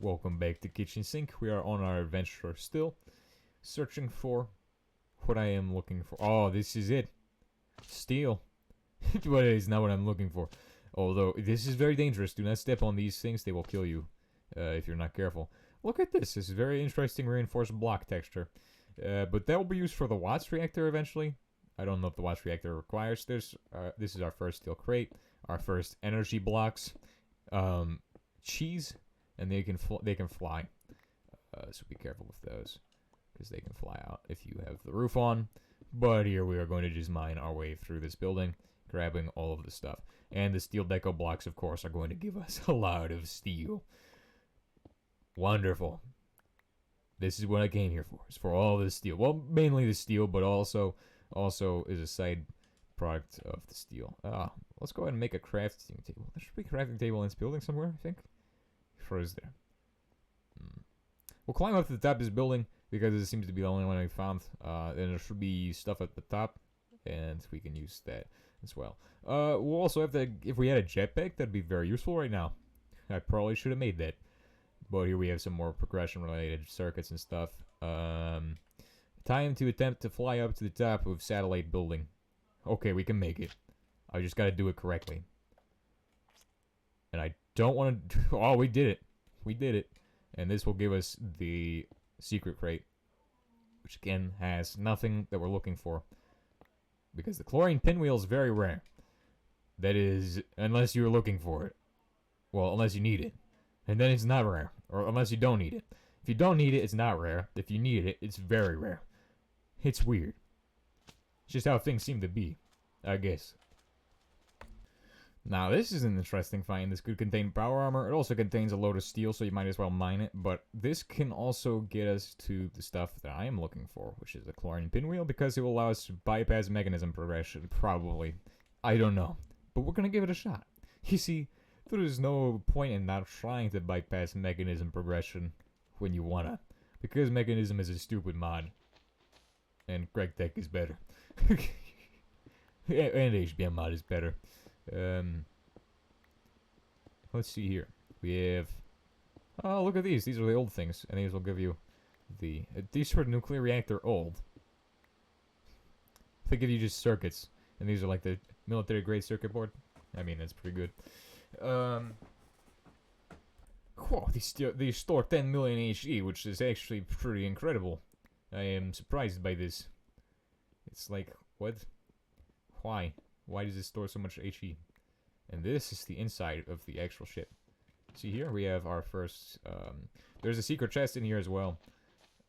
Welcome back to Kitchen Sink. We are on our adventure still, searching for what I am looking for. Oh, this is it. Steel. But it is not what I'm looking for. Although, this is very dangerous. Do not step on these things. They will kill you if you're not careful. Look at this. This is very interesting reinforced block texture. But that will be used for the Watts reactor eventually. I don't know if the Watts reactor requires this. This is our first steel crate. Our first energy blocks. Cheese. And they can fly, so be careful with those, because they can fly out if you have the roof on. But here we are going to just mine our way through this building, grabbing all of the stuff. And the steel deco blocks, of course, are going to give us a lot of steel. Wonderful. This is what I came here for. It's for all the steel. Well, mainly the steel, but also is a side product of the steel. Let's go ahead and make a crafting table. There should be a crafting table in this building somewhere, I think. Or is there? We'll climb up to the top of this building because it seems to be the only one I found. Then there should be stuff at the top, and we can use that as well. We'll also have to, if we had a jetpack, that'd be very useful right now. I probably should have made that. But here we have some more progression-related circuits and stuff. Time to attempt to fly up to the top of satellite building. Okay, we can make it. I just gotta do it correctly. And I don't want to... Oh, we did it. We did it. And this will give us the secret crate, which again has nothing that we're looking for, because the chlorine pinwheel is very rare. That is, unless you're looking for it. Well, unless you need it. And then it's not rare. Or unless you don't need it. If you don't need it, it's not rare. If you need it, it's very rare. It's weird. It's just how things seem to be, I guess. Now, this is an interesting find. This could contain power armor. It also contains a load of steel, so you might as well mine it. But this can also get us to the stuff that I am looking for, which is a chlorine pinwheel, because it will allow us to bypass mechanism progression, probably. I don't know. But we're gonna give it a shot. You see, there is no point in not trying to bypass mechanism progression when you wanna. Because mechanism is a stupid mod. And Greg Tech is better. And HBM mod is better. Let's see here. We have... Oh, look at these. These are the old things. And these will give you the... these are nuclear reactor old. They give you just circuits. And these are like the military grade circuit board. I mean, that's pretty good. Whoa, they store 10 million HE, which is actually pretty incredible. I am surprised by this. It's like, what? Why? Why does it store so much HE? And this is the inside of the actual ship. See here, we have our first... there's a secret chest in here as well.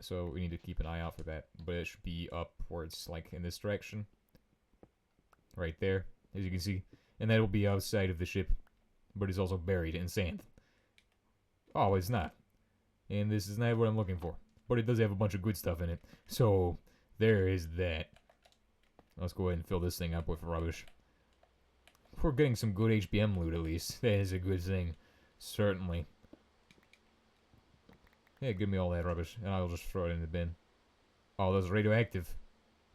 So we need to keep an eye out for that. But it should be upwards, like in this direction. Right there, as you can see. And that will be outside of the ship. But it's also buried in sand. Oh, it's not. And this is not what I'm looking for. But it does have a bunch of good stuff in it. So, there is that. Let's go ahead and fill this thing up with rubbish. We're getting some good HBM loot at least. That is a good thing. Certainly. Yeah, give me all that rubbish, and I'll just throw it in the bin. Oh, that's radioactive.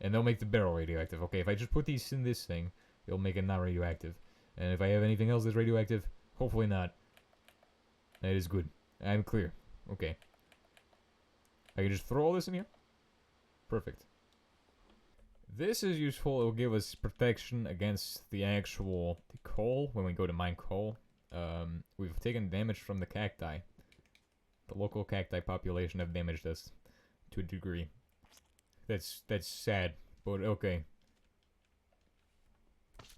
And they'll make the barrel radioactive. Okay, if I just put these in this thing, it'll make it not radioactive. And if I have anything else that's radioactive, hopefully not. That is good. I'm clear. Okay. I can just throw all this in here? Perfect. This is useful. It will give us protection against the actual coal when we go to mine coal. We've taken damage from the cacti. The local cacti population have damaged us to a degree. That's sad, but okay.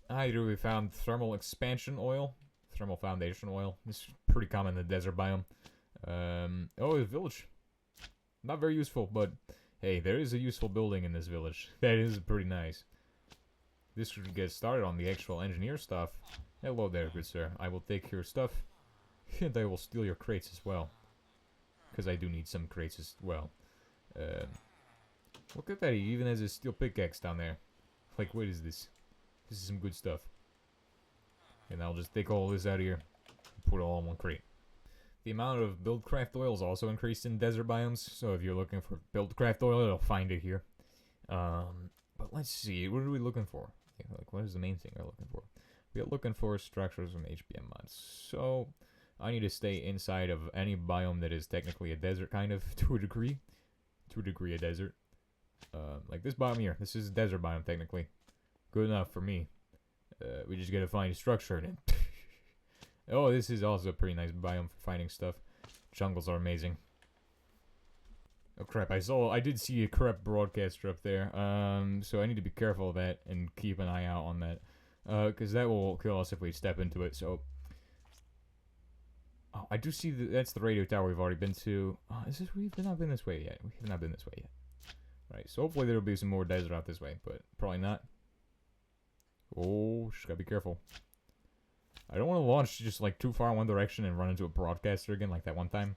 Here we found thermal expansion oil. Thermal foundation oil. This is pretty common in the desert biome. Oh, the village. Not very useful, but... Hey, there is a useful building in this village. That is pretty nice. This should get started on the actual engineer stuff. Hello there, good sir. I will take your stuff. And I will steal your crates as well. Because I do need some crates as well. Look at that, he even has a steel pickaxe down there. Like, what is this? This is some good stuff. And I'll just take all this out of here. And put it all in one crate. The amount of buildcraft oil is also increased in desert biomes, so if you're looking for buildcraft oil, you'll find it here. But let's see, what are we looking for? Like, what is the main thing we're looking for? We are looking for structures from HBM mods. So, I need to stay inside of any biome that is technically a desert, kind of, to a degree. To a degree, a desert. Like this biome here. This is a desert biome, technically. Good enough for me. We just gotta find structure in it. Oh, this is also a pretty nice biome for finding stuff. Jungles are amazing. Oh crap, I did see a corrupt broadcaster up there. So I need to be careful of that and keep an eye out on that. Because that will kill us if we step into it, so... Oh, I do see that's the radio tower we've already been to. Oh, we've not been this way yet. We have not been this way yet. Right, so hopefully there'll be some more desert out this way, but probably not. Oh, just gotta be careful. I don't want to launch just like too far in one direction and run into a broadcaster again like that one time.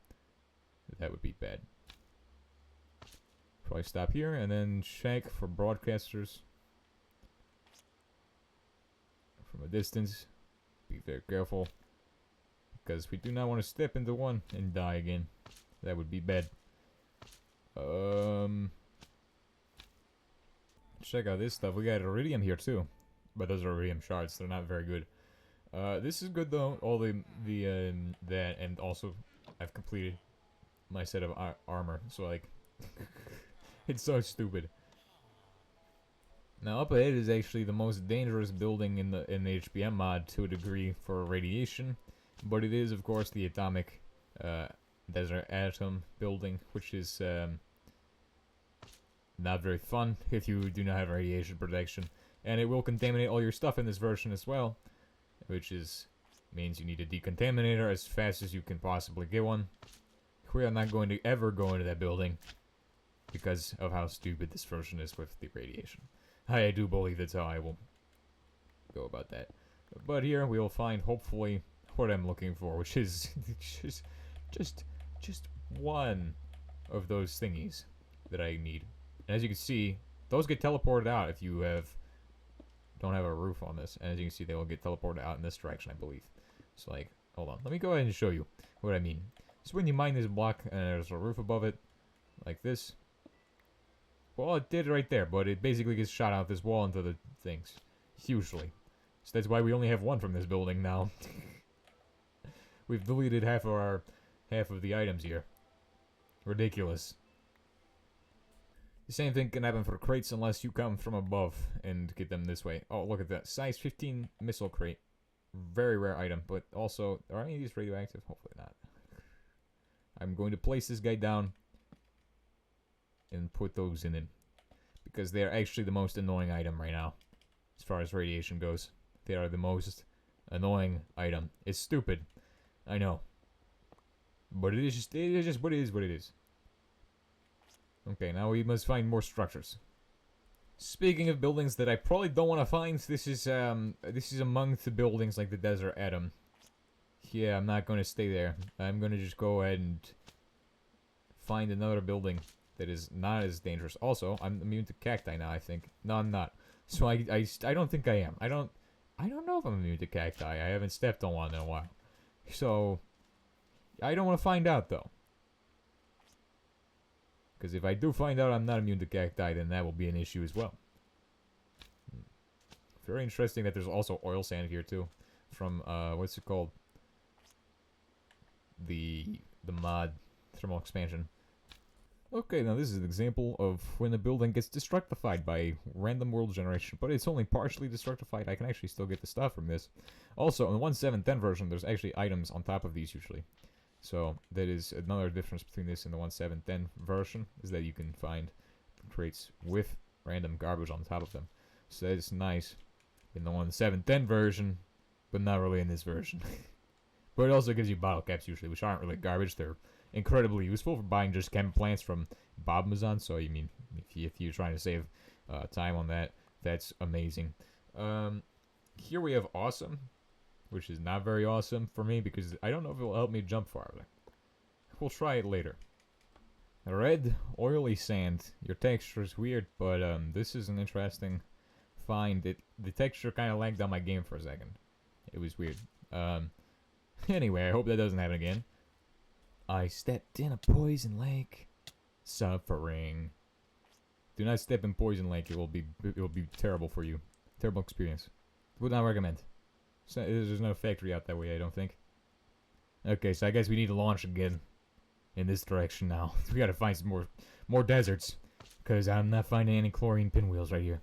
That would be bad. Probably stop here and then check for broadcasters. From a distance. Be very careful. Because we do not want to step into one and die again. That would be bad. Check out this stuff. We got iridium here too. But those are iridium shards. They're not very good. This is good though. All that, and also I've completed my set of armor. So like, it's so stupid. Now up ahead is actually the most dangerous building in the HBM mod to a degree for radiation, but it is of course the atomic desert atom building, which is not very fun if you do not have radiation protection, and it will contaminate all your stuff in this version as well, which means you need a decontaminator as fast as you can possibly get one. We are not going to ever go into that building because of how stupid this version is with the radiation. I do believe that's how I will go about that. But here we will find, hopefully, what I'm looking for, which is just one of those thingies that I need. And as you can see, those get teleported out if you don't have a roof on this. And as you can see, they will get teleported out in this direction, I believe. So like, hold on, let me go ahead and show you what I mean. So when you mine this block and there's a roof above it, like this. Well, it did right there, but it basically gets shot out this wall into the things. Hugely. So that's why we only have one from this building now. We've deleted half of the items here. Ridiculous. The same thing can happen for crates unless you come from above and get them this way. Oh, look at that. Size 15 missile crate. Very rare item, but also, are any of these radioactive? Hopefully not. I'm going to place this guy down and put those in him, because they're actually the most annoying item right now as far as radiation goes. They are the most annoying item. It's stupid, I know, but it is just what it is. Okay, now we must find more structures. Speaking of buildings that I probably don't want to find, this is among the buildings like the desert atom. Yeah, I'm not going to stay there. I'm going to just go ahead and find another building that is not as dangerous. Also, I'm immune to cacti now, I think. No, I'm not. So I don't think I am. I don't know if I'm immune to cacti. I haven't stepped on one in a while. So, I don't want to find out, though. Because if I do find out I'm not immune to cacti, then that will be an issue as well. Very interesting that there's also oil sand here, too. From, what's it called? The mod thermal expansion. Okay, now this is an example of when a building gets destructified by random world generation, but it's only partially destructified. I can actually still get the stuff from this. Also, in the 1.7.10 version, there's actually items on top of these usually. So, that is another difference between this and the 1.7.10 version, is that you can find crates with random garbage on top of them. So that is nice in the 1.7.10 version, but not really in this version. But it also gives you bottle caps usually, which aren't really garbage. They're incredibly useful for buying just chem plants from Amazon. So, you mean, if you're trying to save time on that, that's amazing. Here we have awesome, which is not very awesome for me because I don't know if it will help me jump farther. We'll try it later. Red, oily sand. Your texture is weird, but this is an interesting find. The texture kind of lagged on my game for a second. It was weird. Anyway, I hope that doesn't happen again. I stepped in a poison lake. Suffering. Do not step in poison lake. It will be terrible for you. Terrible experience. Would not recommend. So, there's no factory out that way, I don't think. Okay, so I guess we need to launch again in this direction now. We gotta find some more deserts, because I'm not finding any chlorine pinwheels right here.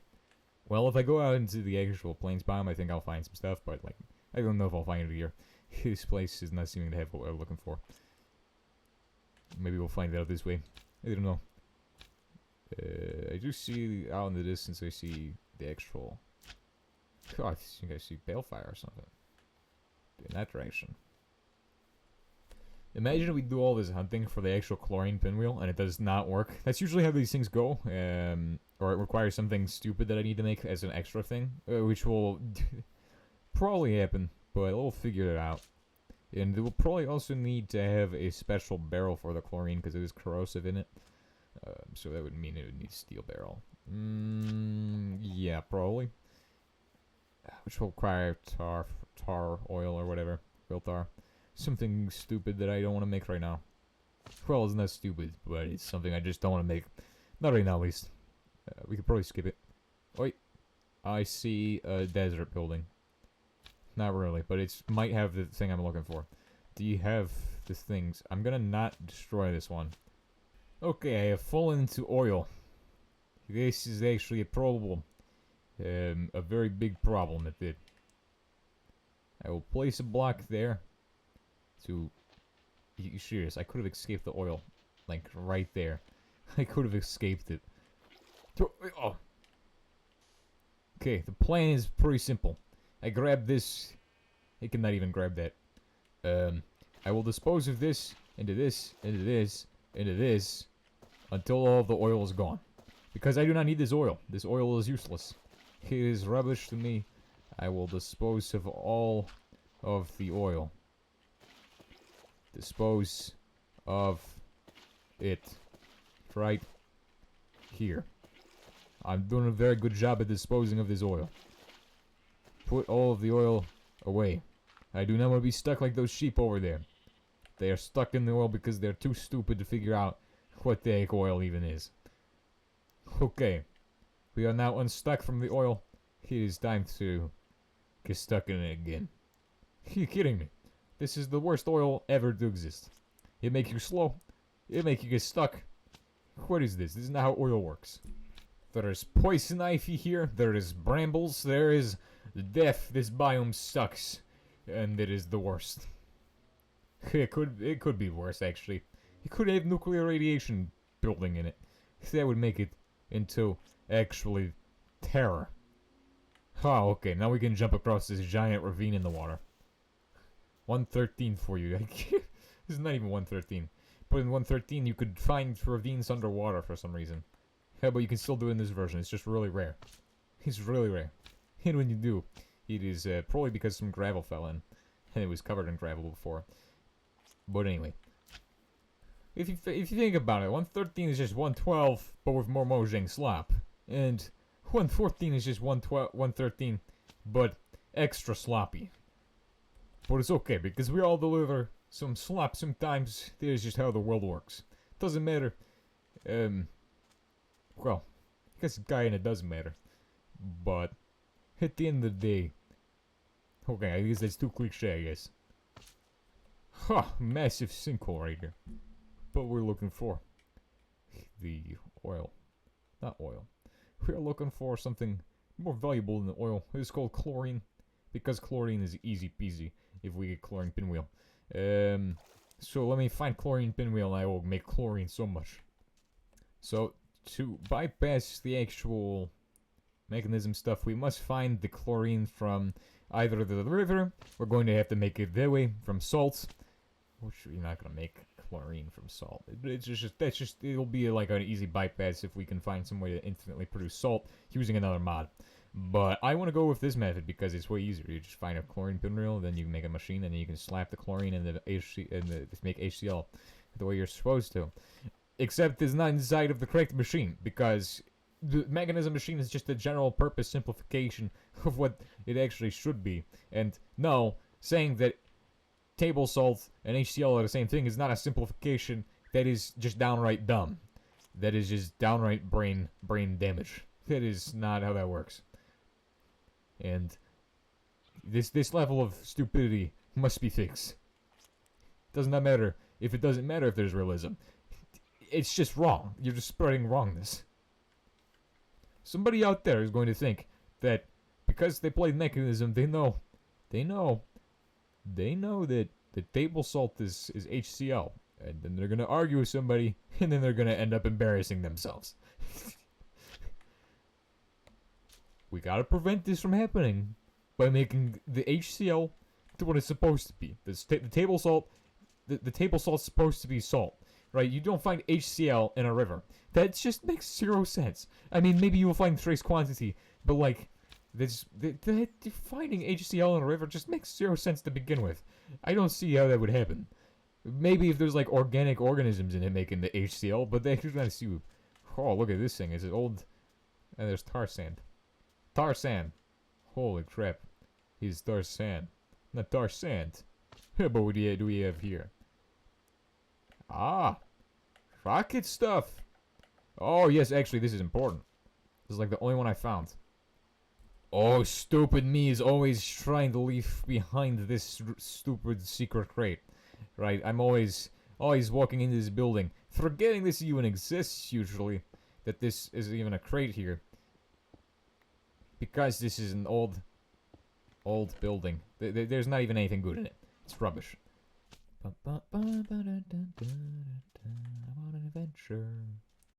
Well, if I go out into the actual plains biome, I think I'll find some stuff, but like, I don't know if I'll find it here. This place is not seeming to have what we're looking for. Maybe we'll find it out this way. I don't know. I do see out in the distance, I see the actual... God, I think I see balefire or something. In that direction. Imagine we do all this hunting for the actual chlorine pinwheel and it does not work. That's usually how these things go. Or it requires something stupid that I need to make as an extra thing. Which will probably happen, but we'll figure it out. And we'll probably also need to have a special barrel for the chlorine because it is corrosive in it. So that would mean it would need a steel barrel. Yeah, probably. Which will require tar oil or whatever. Real tar. Something stupid that I don't want to make right now. Well, it's not stupid, but it's something I just don't want to make. Not right now, at least. We could probably skip it. Wait. I see a desert building. Not really, but it might have the thing I'm looking for. Do you have the things? I'm gonna not destroy this one. Okay, I have fallen into oil. This is actually a problem. A very big problem at it. I will place a block there. To... You serious? I could have escaped the oil. Like, right there. I could have escaped it. Oh. Okay, the plan is pretty simple. I grab this. I cannot even grab that. I will dispose of this, into this, into this, into this, until all the oil is gone. Because I do not need this oil. This oil is useless. It is rubbish to me. I will dispose of all of the oil. Dispose of it right here. I'm doing a very good job at disposing of this oil. Put all of the oil away. I do not want to be stuck like those sheep over there. They are stuck in the oil because they're too stupid to figure out what the heck oil even is. Okay. We are now unstuck from the oil. It is time to get stuck in it again. Are you kidding me? This is the worst oil ever to exist. It makes you slow. It makes you get stuck. What is this? This is not how oil works. There is poison ivy here. There is brambles. There is death. This biome sucks. And it is the worst. It could be worse, actually. It could have nuclear radiation building in it. That would make it into actually terror. Oh, okay. Now we can jump across this giant ravine in the water. 113 for you. This is not even 113. But in 113 you could find ravines underwater for some reason. Yeah, but you can still do it in this version. It's just really rare. It's really rare. And when you do, it is probably because some gravel fell in. And it was covered in gravel before. But anyway. If you think about it, 113 is just 112, but with more Mojang slop. And 114 is just 113, but extra sloppy. But it's okay, because we all deliver some slop sometimes. That is just how the world works. Doesn't matter. Well, I guess kinda doesn't matter. But, at the end of the day... Okay, I guess that's too cliche, I guess. Ha! Massive sinkhole right here. But we're looking for... the oil. Not oil. We're looking for something more valuable than oil. It's called chlorine. Because chlorine is easy peasy if we get chlorine pinwheel. So let me find chlorine pinwheel and I will make chlorine so much. So, to bypass the actual mechanism stuff, we must find the chlorine from either the river. We're going to have to make it that way from salt. Which we're not going to make chlorine from salt. It'll be like an easy bypass if we can find some way to infinitely produce salt using another mod. But I want to go with this method because it's way easier. You just find a chlorine pinwheel, then you can make a machine, and then you can slap the chlorine and make HCl the way you're supposed to. Except it's not inside of the correct machine, because the mechanism machine is just a general purpose simplification of what it actually should be. And no, saying that table salt and HCl are the same thing is not a simplification. That is just downright dumb. That is just downright brain damage. That is not how that works. And this level of stupidity must be fixed. Does not matter if it doesn't matter if there's realism. It's just wrong. You're just spreading wrongness. Somebody out there is going to think that because they played Mechanism, they know that the table salt is HCl. And then they're going to argue with somebody, and then they're going to end up embarrassing themselves. We gotta prevent this from happening by making the HCl to what it's supposed to be. The table salt, the table salt's supposed to be salt, right? You don't find HCl in a river. That just makes zero sense. I mean, maybe you will find trace quantity, but like, finding HCl in a river just makes zero sense to begin with. I don't see how that would happen. Maybe if there's like organic organisms in it making the HCl, but they just gotta see. Oh, look at this thing. Is it old? And there's tar sand. Tar sand. Holy crap. He's tar sand. Not tar sand. But what do we have here? Ah. Rocket stuff. Oh, yes, actually, this is important. This is like the only one I found. Oh, stupid me is always trying to leave behind this stupid secret crate. Right, I'm always walking into this building, forgetting this even exists, usually. That this is even a crate here. Because this is an old building. There's not even anything good in it. It's rubbish. I want an adventure.